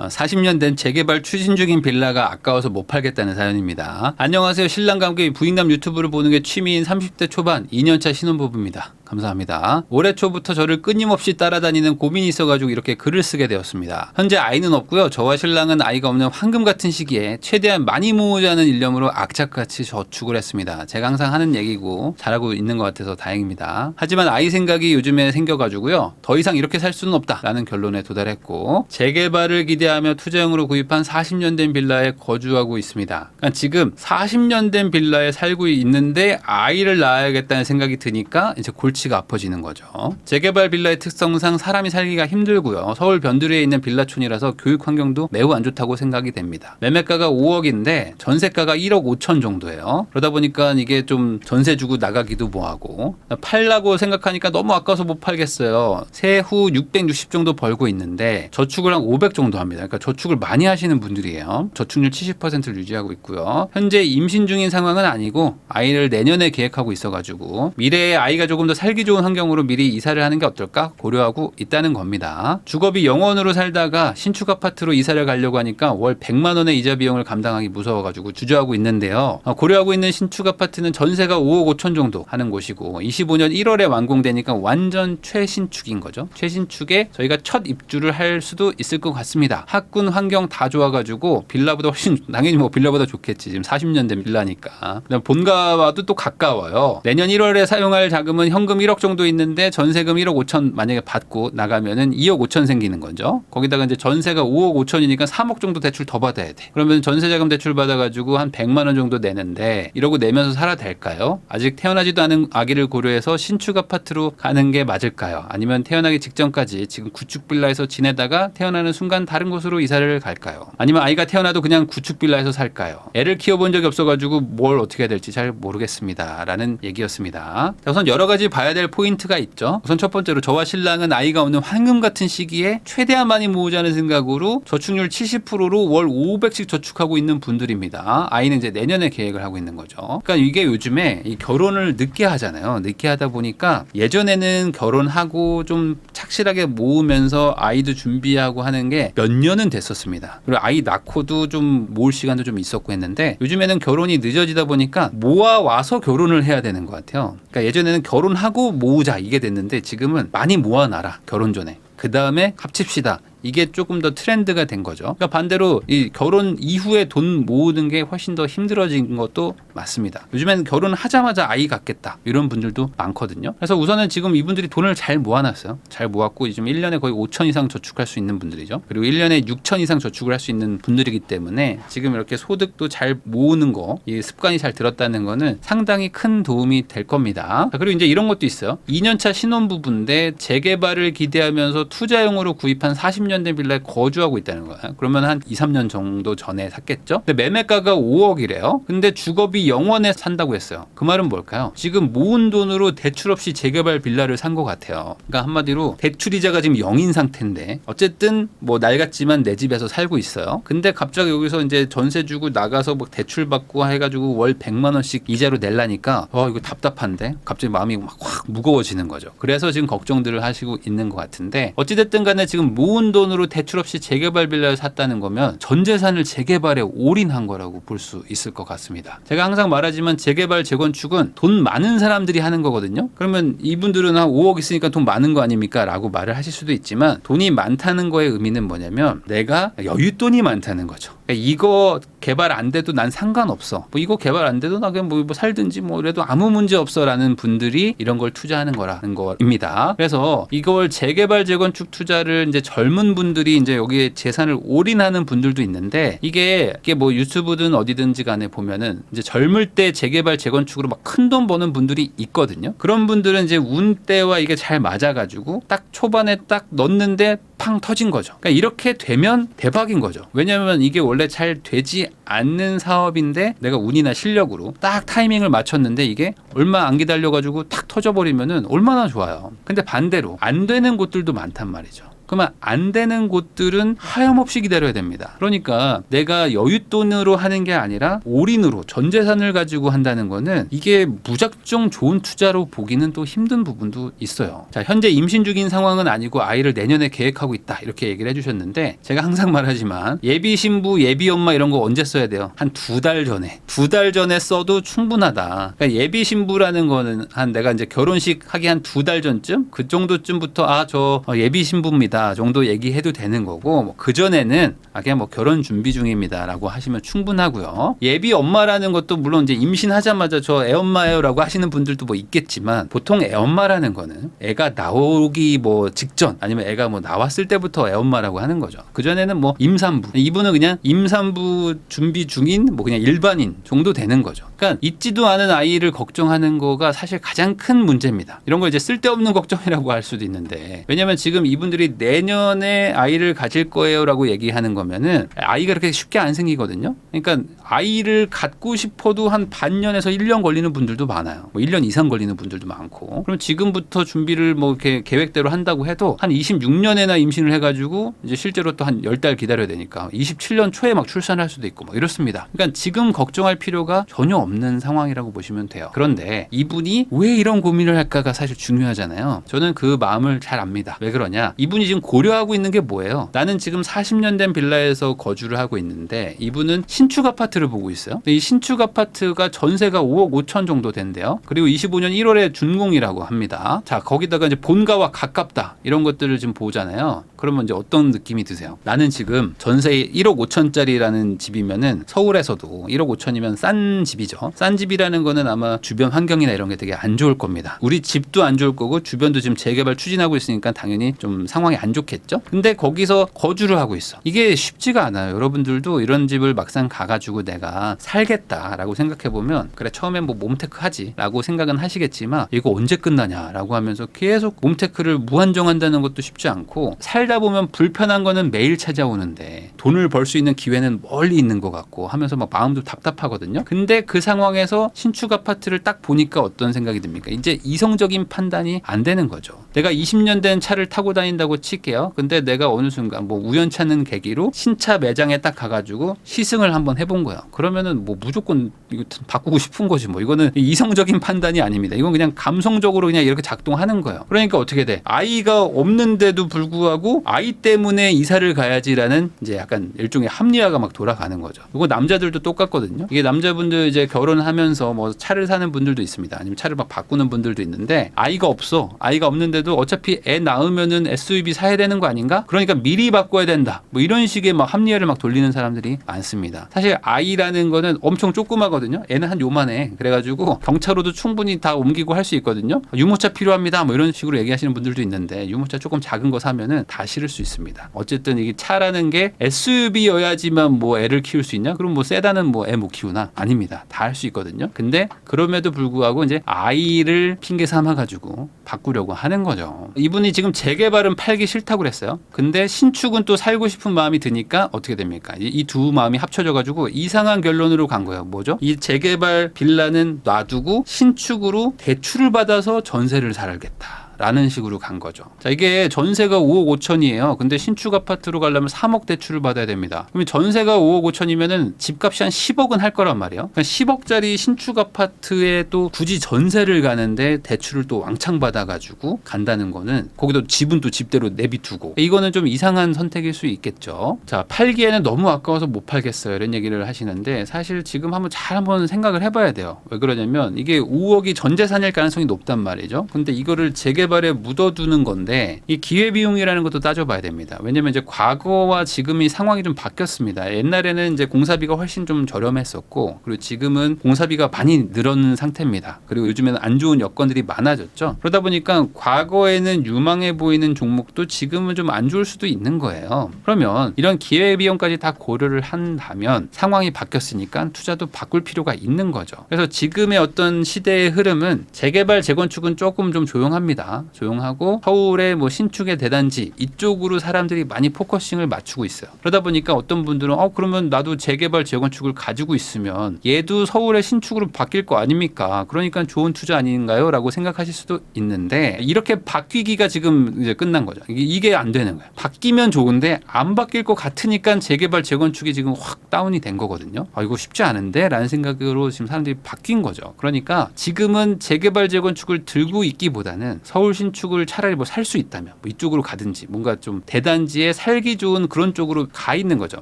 40년 된 재개발 추진 중인 빌라가 아까워서 못 팔겠다는 사연입니다. 안녕하세요. 신랑과 함께 부인남 유튜브를 보는 게 취미인 30대 초반 2년차 신혼부부입니다. 감사합니다. 올해 초부터 저를 끊임없이 따라다니는 고민이 있어가지고 이렇게 글을 쓰게 되었습니다. 현재 아이는 없고요. 저와 신랑은 아이가 없는 황금 같은 시기에 최대한 많이 모으자는 일념으로 악착같이 저축을 했습니다. 제가 항상 하는 얘기고 잘하고 있는 것 같아서 다행입니다. 하지만 아이 생각이 요즘에 생겨가지고요. 더 이상 이렇게 살 수는 없다라는 결론에 도달했고 재개발을 기대하며 투자용으로 구입한 40년 된 빌라에 거주하고 있습니다. 그러니까 지금 40년 된 빌라에 살고 있는데 아이를 낳아야겠다는 생각이 드니까 이제 골치가 아파지는 거죠. 재개발 빌라의 특성상 사람이 살기가 힘들고요. 서울 변두리에 있는 빌라촌이라서 교육 환경도 매우 안 좋다고 생각이 됩니다. 매매가가 5억인데 전세가가 1억 5천 정도예요. 그러다 보니까 이게 좀 전세 주고 나가기도 뭐하고 팔라고 생각하니까 너무 아까워서 못 팔겠어요. 세후 660 정도 벌고 있는데 저축을 한 500 정도 합니다. 그러니까 저축을 많이 하시는 분들이에요. 저축률 70%를 유지하고 있고요. 현재 임신 중인 상황은 아니고 아이를 내년에 계획하고 있어가지고 미래에 아이가 조금 더 살기 좋은 환경으로 미리 이사를 하는 게 어떨까 고려하고 있다는 겁니다. 주거비 0원으로 살다가 신축 아파트로 이사를 가려고 하니까 월 100만 원의 이자 비용을 감당하기 무서워가지고 주저하고 있는데요. 고려하고 있는 신축 아파트는 전세가 5억 5천 정도 하는 곳이고 25년 1월에 완공되니까 완전 최신축인 거죠. 최신축에 저희가 첫 입주를 할 수도 있을 것 같습니다. 학군 환경 다 좋아가지고 빌라보다 훨씬 당연히 뭐 빌라보다 좋겠지. 지금 40년 된 빌라니까. 본가와도 또 가까워요. 내년 1월에 사용할 자금은 현금 1억 정도 있는데 전세금 1억 5천 만약에 받고 나가면은 2억 5천 생기는 거죠. 거기다가 이제 전세가 5억 5천이니까 3억 정도 대출 더 받아야 돼. 그러면 전세자금 대출 받아가지고 한 100만 원 정도 내는데 이러고 내면서 살아도 될까요? 아직 태어나지도 않은 아기를 고려해서 신축 아파트로 가는 게 맞을까요? 아니면 태어나기 직전까지 지금 구축 빌라에서 지내다가 태어나는 순간 다른 곳으로 이사를 갈까요? 아니면 아이가 태어나도 그냥 구축 빌라에서 살까요? 애를 키워본 적이 없어가지고 뭘 어떻게 해야 될지 잘 모르겠습니다. 라는 얘기였습니다. 자, 우선 여러 가지 봐야 될 포인트가 있죠. 우선 첫 번째로 저와 신랑은 아이가 없는 황금 같은 시기에 최대한 많이 모으자는 생각으로 저축률 70%로 월 500씩 저축하고 있는 분들입니다. 아이는 이제 내년에 계획을 하고 있는 거죠. 그러니까 이게 요즘에 이 결혼을 늦게 하잖아요. 늦게 하다 보니까 예전에는 결혼하고 좀 착실하게 모으면서 아이도 준비하고 하는 게 몇 년은 됐었습니다. 그리고 아이 낳고도 좀 모을 시간도 좀 있었고 했는데 요즘에는 결혼이 늦어지다 보니까 모아와서 결혼을 해야 되는 것 같아요. 그러니까 예전에는 결혼하고 모으자 이게 됐는데 지금은 많이 모아놔라 결혼 전에. 그 다음에 합칩시다. 이게 조금 더 트렌드가 된 거죠. 그러니까 반대로 이 결혼 이후에 돈 모으는 게 훨씬 더 힘들어진 것도 맞습니다. 요즘에는 결혼하자마자 아이 갖겠다 이런 분들도 많거든요. 그래서 우선은 지금 이분들이 돈을 잘 모아놨어요. 잘 모았고 지금 1년에 거의 5천 이상 저축할 수 있는 분들이죠. 그리고 1년에 6천 이상 저축을 할 수 있는 분들이기 때문에 지금 이렇게 소득도 잘 모으는 거, 이 습관이 잘 들었다는 거는 상당히 큰 도움이 될 겁니다. 그리고 이제 이런 것도 있어요. 2년차 신혼부부인데 재개발을 기대하면서 투자용으로 구입한 40년 된 빌라에 거주하고 있다는 거예요. 그러면 한 2, 3년 정도 전에 샀겠죠? 근데 매매가가 5억이래요. 근데 주거비 0원에 산다고 했어요. 그 말은 뭘까요? 지금 모은 돈으로 대출 없이 재개발 빌라를 산 것 같아요. 그러니까 한마디로 대출이자가 지금 0인 상태인데 어쨌든 뭐 낡았지만 내 집에서 살고 있어요. 근데 갑자기 여기서 이제 전세 주고 나가서 뭐 대출 받고 해가지고 월 100만 원씩 이자로 내려니까 이거 답답한데 갑자기 마음이 막 확 무거워지는 거죠. 그래서 지금 걱정들을 하시고 있는 것 같은데 어찌됐든 간에 지금 모은 돈으로 대출 없이 재개발 빌라를 샀다는 거면 전 재산을 재개발에 올인한 거라고 볼 수 있을 것 같습니다. 제가 항상 말하지만 재개발 재건축은 돈 많은 사람들이 하는 거거든요. 그러면 이분들은 한 5억 있으니까 돈 많은 거 아닙니까? 라고 말을 하실 수도 있지만 돈이 많다는 거의 의미는 뭐냐면 내가 여윳돈이 많다는 거죠. 그러니까 이거 개발 안 돼도 난 상관없어. 뭐 이거 개발 안 돼도 나 그냥 뭐 살든지 뭐 이래도 아무 문제 없어라는 분들이 이런 걸 투자하는 거라는 거입니다. 그래서 이걸 재개발 재건축 투자를 이제 젊은 분들이 이제 여기에 재산을 올인하는 분들도 있는데 이게 뭐 유튜브든 어디든지 간에 보면은 이제 젊을 때 재개발 재건축으로 막 큰 돈 버는 분들이 있거든요. 그런 분들은 이제 운때와 이게 잘 맞아가지고 딱 초반에 딱 넣는데 팡 터진 거죠. 그러니까 이렇게 되면 대박인 거죠. 왜냐하면 이게 원래 잘 되지 않는 사업인데 내가 운이나 실력으로 딱 타이밍을 맞췄는데 이게 얼마 안 기다려가지고 탁 터져버리면은 얼마나 좋아요. 근데 반대로 안 되는 곳들도 많단 말이죠. 그러면 안 되는 곳들은 하염없이 기다려야 됩니다. 그러니까 내가 여윳돈으로 하는 게 아니라 올인으로 전 재산을 가지고 한다는 거는 이게 무작정 좋은 투자로 보기는 또 힘든 부분도 있어요. 자, 현재 임신 중인 상황은 아니고 아이를 내년에 계획하고 있다 이렇게 얘기를 해주셨는데 제가 항상 말하지만 예비 신부, 예비 엄마 이런 거 언제 써야 돼요? 한 2달 전에. 2달 전에 써도 충분하다. 그러니까 예비 신부라는 거는 한 내가 이제 결혼식 하기 한 2달 전쯤 그 정도쯤부터 저 예비 신부입니다 정도 얘기해도 되는 거고 뭐 그 전에는 그냥 뭐 결혼 준비 중입니다라고 하시면 충분하고요. 예비 엄마라는 것도 물론 이제 임신하자마자 저 애 엄마예요라고 하시는 분들도 뭐 있겠지만 보통 애 엄마라는 거는 애가 나오기 뭐 직전 아니면 애가 뭐 나왔을 때부터 애 엄마라고 하는 거죠. 그 전에는 뭐 임산부, 이분은 그냥 임산부 준비 중인 뭐 그냥 일반인 정도 되는 거죠. 그러니까 있지도 않은 아이를 걱정하는 거가 사실 가장 큰 문제입니다. 이런 걸 이제 쓸데없는 걱정이라고 할 수도 있는데 왜냐면 지금 이분들이 내년에 아이를 가질 거예요라고 얘기하는 거면은 아이가 그렇게 쉽게 안 생기거든요. 그러니까 아이를 갖고 싶어도 한 반년에서 1년 걸리는 분들도 많아요. 뭐 1년 이상 걸리는 분들도 많고. 그럼 지금부터 준비를 뭐 이렇게 계획대로 한다고 해도 한 26년에나 임신을 해가지고 이제 실제로 또 한 10달 기다려야 되니까 27년 초에 막 출산할 수도 있고 뭐 이렇습니다. 그러니까 지금 걱정할 필요가 전혀 없는 상황이라고 보시면 돼요. 그런데 이분이 왜 이런 고민을 할까가 사실 중요하잖아요. 저는 그 마음을 잘 압니다. 왜 그러냐? 이분이 지금 고려하고 있는 게 뭐예요? 나는 지금 40년 된 빌라에서 거주를 하고 있는데 이분은 신축 아파트를 보고 있어요. 이 신축 아파트가 전세가 5억 5천 정도 된대요. 그리고 25년 1월에 준공이라고 합니다. 자, 거기다가 이제 본가와 가깝다 이런 것들을 지금 보잖아요. 그러면 이제 어떤 느낌이 드세요? 나는 지금 전세 1억 5천짜리라는 집이면은 서울에서도 1억 5천이면 싼 집이죠. 싼 집이라는 거는 아마 주변 환경이나 이런 게 되게 안 좋을 겁니다. 우리 집도 안 좋을 거고 주변도 지금 재개발 추진하고 있으니까 당연히 좀 상황이 안 좋겠죠. 근데 거기서 거주를 하고 있어. 이게 쉽지가 않아요. 여러분들도 이런 집을 막상 가가지고 내가 살겠다라고 생각해보면 그래 처음엔 뭐 몸테크 하지 라고 생각은 하시겠지만 이거 언제 끝나냐라고 하면서 계속 몸테크를 무한정한다는 것도 쉽지 않고 살다 보면 불편한 거는 매일 찾아오는데 돈을 벌 수 있는 기회는 멀리 있는 것 같고 하면서 막 마음도 답답하거든요. 근데 그 상황에서 신축 아파트를 딱 보니까 어떤 생각이 듭니까? 이제 이성적인 판단이 안 되는 거죠. 내가 20년 된 차를 타고 다닌다고 칠게요. 근데 내가 어느 순간 뭐 우연찮은 계기로 신차 매장에 딱 가가지고 시승을 한번 해본 거야. 그러면은 뭐 무조건 이거 바꾸고 싶은 거지 뭐. 이거는 이성적인 판단이 아닙니다. 이건 그냥 감성적으로 그냥 이렇게 작동하는 거예요. 그러니까 어떻게 돼? 아이가 없는데도 불구하고 아이 때문에 이사를 가야지라는 이제 약간 일종의 합리화가 막 돌아가는 거죠. 이거 남자들도 똑같거든요. 이게 남자분들 이제 결혼하면서 뭐 차를 사는 분들도 있습니다. 아니면 차를 막 바꾸는 분들도 있는데 아이가 없어. 아이가 없는데도 어차피 애 낳으면은 SUV 사야 되는 거 아닌가? 그러니까 미리 바꿔야 된다. 뭐 이런 식의 막 합리화를 막 돌리는 사람들이 많습니다. 사실 아이라는 거는 엄청 조그마거든요. 애는 한 요만해. 그래가지고 경차로도 충분히 다 옮기고 할 수 있거든요. 유모차 필요합니다. 뭐 이런 식으로 얘기하시는 분들도 있는데 유모차 조금 작은 거 사면은 다 실을 수 있습니다. 어쨌든 이게 차라는 게 SUV여야지만 뭐 애를 키울 수 있냐? 그럼 뭐 세단은 뭐 애 못 키우나? 아닙니다. 다 할 수 있거든요. 근데 그럼에도 불구하고 이제 아이를 핑계 삼아가지고 바꾸려고 하는 거죠. 이분이 지금 재개발은 팔기 싫다고 그랬어요. 근데 신축은 또 살고 싶은 마음이 드니까 어떻게 됩니까? 이 두 마음이 합쳐져가지고 이상한 결론으로 간 거예요. 뭐죠? 이 재개발 빌라는 놔두고 신축으로 대출을 받아서 전세를 살겠다. 라는 식으로 간 거죠. 자, 이게 전세가 5억 5천이에요. 근데 신축 아파트로 가려면 3억 대출을 받아야 됩니다. 그러면 전세가 5억 5천이면은 집값이 한 10억은 할 거란 말이에요. 그러니까 10억짜리 신축 아파트에 또 굳이 전세를 가는데 대출을 또 왕창 받아가지고 간다는 거는 거기도 집은 또 집대로 내비두고 이거는 좀 이상한 선택일 수 있겠죠. 자, 팔기에는 너무 아까워서 못 팔겠어요. 이런 얘기를 하시는데 사실 지금 한번 생각을 해봐야 돼요. 왜 그러냐면 이게 5억이 전 재산일 가능성이 높단 말이죠. 근데 이거를 재개발에 묻어두는 건데 이 기회비용이라는 것도 따져봐야 됩니다. 왜냐면 이제 과거와 지금이 상황이 좀 바뀌었습니다. 옛날에는 이제 공사비가 훨씬 좀 저렴했었고 그리고 지금은 공사비가 많이 늘어난 상태입니다. 그리고 요즘에는 안 좋은 여건들이 많아졌죠. 그러다 보니까 과거에는 유망해 보이는 종목도 지금은 좀 안 좋을 수도 있는 거예요. 그러면 이런 기회비용까지 다 고려를 한다면 상황이 바뀌었으니까 투자도 바꿀 필요가 있는 거죠. 그래서 지금의 어떤 시대의 흐름은 재개발, 재건축은 조금 좀 조용합니다. 조용합니다. 조용하고 서울의 뭐 신축의 대단지 이쪽으로 사람들이 많이 포커싱을 맞추고 있어요. 그러다 보니까 어떤 분들은 그러면 나도 재개발 재건축을 가지고 있으면 얘도 서울의 신축으로 바뀔 거 아닙니까? 그러니까 좋은 투자 아닌가요? 라고 생각하실 수도 있는데 이렇게 바뀌기가 지금 이제 끝난 거죠. 이게 안 되는 거예요. 바뀌면 좋은데 안 바뀔 것 같으니까 재개발 재건축이 지금 확 다운이 된 거거든요. 이거 쉽지 않은데? 라는 생각으로 지금 사람들이 바뀐 거죠. 그러니까 지금은 재개발 재건축을 들고 있기보다는 서울 신축을 차라리 뭐 살 수 있다면 뭐 이쪽으로 가든지 뭔가 좀 대단지에 살기 좋은 그런 쪽으로 가 있는 거죠.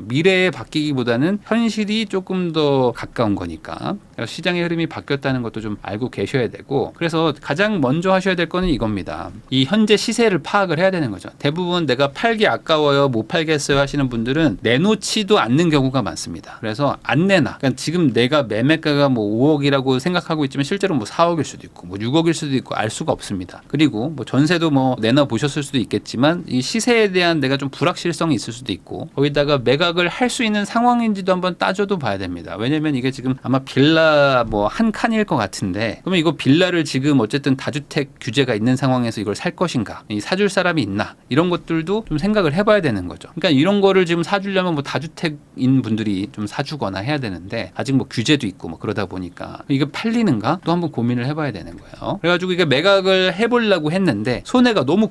미래에 바뀌기보다는 현실이 조금 더 가까운 거니까. 시장의 흐름이 바뀌었다는 것도 좀 알고 계셔야 되고, 그래서 가장 먼저 하셔야 될 거는 이겁니다. 이 현재 시세를 파악을 해야 되는 거죠. 대부분 내가 팔기 아까워요, 못 팔겠어요 하시는 분들은 내놓지도 않는 경우가 많습니다. 그래서 안 내놔. 그러니까 지금 내가 매매가가 뭐 5억이라고 생각하고 있지만 실제로 뭐 4억일 수도 있고 뭐 6억일 수도 있고 알 수가 없습니다. 그리고 뭐 전세도 뭐 내놔 보셨을 수도 있겠지만 이 시세에 대한 내가 좀 불확실성이 있을 수도 있고, 거기다가 매각을 할 수 있는 상황인지도 한번 따져도 봐야 됩니다. 왜냐면 이게 지금 아마 빌라 뭐 한 칸일 것 같은데, 그러면 이거 빌라를 지금 어쨌든 다주택 규제가 있는 상황에서 이걸 살 것인가, 이 사줄 사람이 있나, 이런 것들도 좀 생각을 해봐야 되는 거죠. 그러니까 이런 거를 지금 사주려면 뭐 다주택인 분들이 좀 사주거나 해야 되는데 아직 뭐 규제도 있고 뭐 그러다 보니까 이게 팔리는가 또 한번 고민을 해봐야 되는 거예요. 그래가지고 이게 매각을 해보려고 했는데 손해가 너무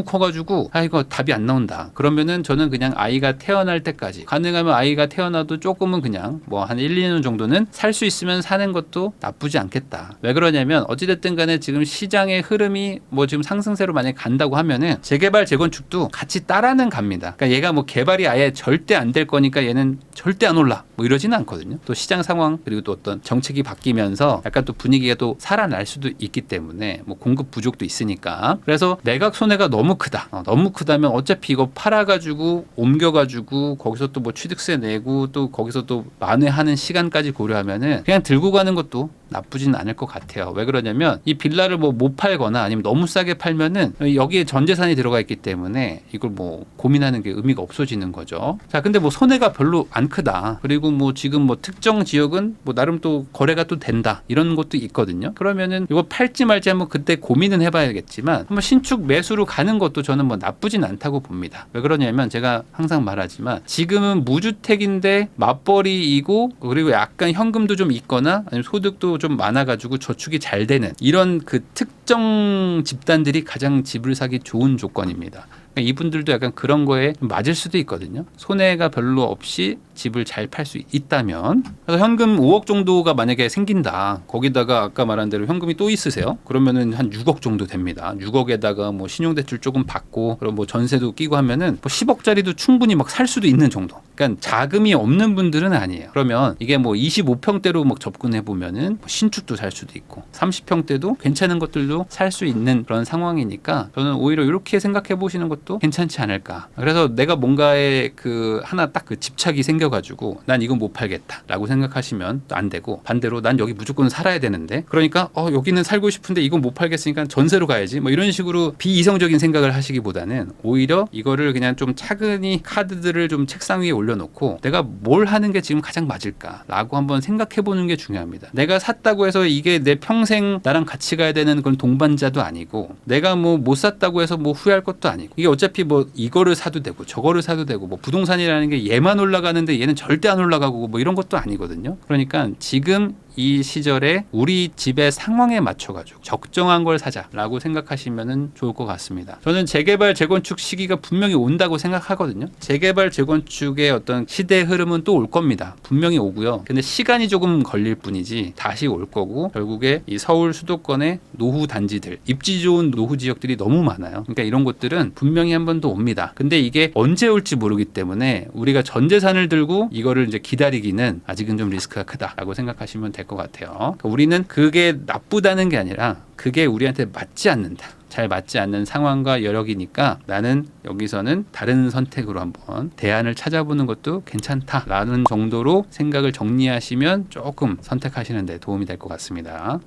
커가지고 이거 답이 안 나온다. 그러면은 저는 그냥 아이가 태어날 때까지, 가능하면 아이가 태어나도 조금은 그냥 뭐 한 1, 2년 정도는 살 수 있으면 사는 것도 나쁘지 않겠다. 왜 그러냐면 어찌됐든 간에 지금 시장의 흐름이 뭐 지금 상승세로 만약에 간다고 하면은 재개발 재건축도 같이 따라는 갑니다. 그러니까 얘가 뭐 개발이 아예 절대 안 될 거니까 얘는 절대 안 올라 뭐 이러지는 않거든요. 또 시장 상황 그리고 또 어떤 정책이 바뀌면서 약간 또 분위기가 또 살아날 수도 있기 때문에 뭐 공급 부족도 있으니까. 그래서 매각 손해가 너무 크다. 너무 크다면 어차피 이거 팔아가지고 옮겨가지고 거기서 또 뭐 취득세 내고 또 거기서 또 만회하는 시간까지 고려하면은 그냥 들고 가는 것도 나쁘진 않을 것 같아요. 왜 그러냐면 이 빌라를 뭐 못 팔거나 아니면 너무 싸게 팔면은 여기에 전 재산이 들어가 있기 때문에 이걸 뭐 고민하는 게 의미가 없어지는 거죠. 자, 근데 뭐 손해가 별로 안 크다. 그리고 뭐 지금 뭐 특정 지역은 뭐 나름 또 거래가 또 된다. 이런 것도 있거든요. 그러면은 이거 팔지 말지 한번 그때 고민은 해봐야겠지만 한번 신축 매수로 가는 것도 저는 뭐 나쁘진 않다고 봅니다. 왜 그러냐면 제가 항상 말하지만 지금은 무주택인데 맞벌이이고 그리고 약간 현금도 좀 있거나 아니면 소득도 좀 많아가지고 저축이 잘 되는 이런 그 특정 집단들이 가장 집을 사기 좋은 조건입니다. 이분들도 약간 그런 거에 맞을 수도 있거든요. 손해가 별로 없이 집을 잘 팔 수 있다면. 그래서 현금 5억 정도가 만약에 생긴다. 거기다가 아까 말한 대로 현금이 또 있으세요. 그러면은 한 6억 정도 됩니다. 6억에다가 뭐 신용대출 조금 받고 그리고 뭐 전세도 끼고 하면은 뭐 10억짜리도 충분히 막 살 수도 있는 정도. 그러니까 자금이 없는 분들은 아니에요. 그러면 이게 뭐 25평대로 막 접근해 보면은 신축도 살 수도 있고 30평대도 괜찮은 것들도 살 수 있는 그런 상황이니까 저는 오히려 이렇게 생각해 보시는 것도 괜찮지 않을까. 그래서 내가 뭔가에 그 하나 딱 그 집착이 생겨가지고 난 이건 못 팔겠다라고 생각하시면 또 안 되고, 반대로 난 여기 무조건 살아야 되는데 그러니까 여기는 살고 싶은데 이건 못 팔겠으니까 전세로 가야지 뭐 이런 식으로 비이성적인 생각을 하시기보다는 오히려 이거를 그냥 좀 차근히 카드들을 좀 책상 위에 올려놓고 내가 뭘 하는 게 지금 가장 맞을까라고 한번 생각해 보는 게 중요합니다. 내가 샀다고 해서 이게 내 평생 나랑 같이 가야 되는 그런 동반자도 아니고, 내가 뭐 못 샀다고 해서 뭐 후회할 것도 아니고, 이게 어차피 뭐 이거를 사도 되고 저거를 사도 되고 뭐 부동산이라는 게 얘만 올라가는데 얘는 절대 안 올라가고 뭐 이런 것도 아니거든요. 그러니까 지금 이 시절에 우리 집의 상황에 맞춰가지고 적정한 걸 사자라고 생각하시면 좋을 것 같습니다. 저는 재개발 재건축 시기가 분명히 온다고 생각하거든요. 재개발 재건축의 어떤 시대 흐름은 또 올 겁니다. 분명히 오고요. 근데 시간이 조금 걸릴 뿐이지 다시 올 거고, 결국에 이 서울 수도권의 노후 단지들, 입지 좋은 노후 지역들이 너무 많아요. 그러니까 이런 곳들은 분명히 한 번 더 옵니다. 근데 이게 언제 올지 모르기 때문에 우리가 전 재산을 들고 이거를 이제 기다리기는 아직은 좀 리스크가 크다라고 생각하시면 될 것 같아요. 그러니까 우리는 그게 나쁘다는 게 아니라 그게 우리한테 맞지 않는다. 잘 맞지 않는 상황과 여력이니까 나는 여기서는 다른 선택으로 한번 대안을 찾아보는 것도 괜찮다라는 정도로 생각을 정리하시면 조금 선택하시는 데 도움이 될 것 같습니다.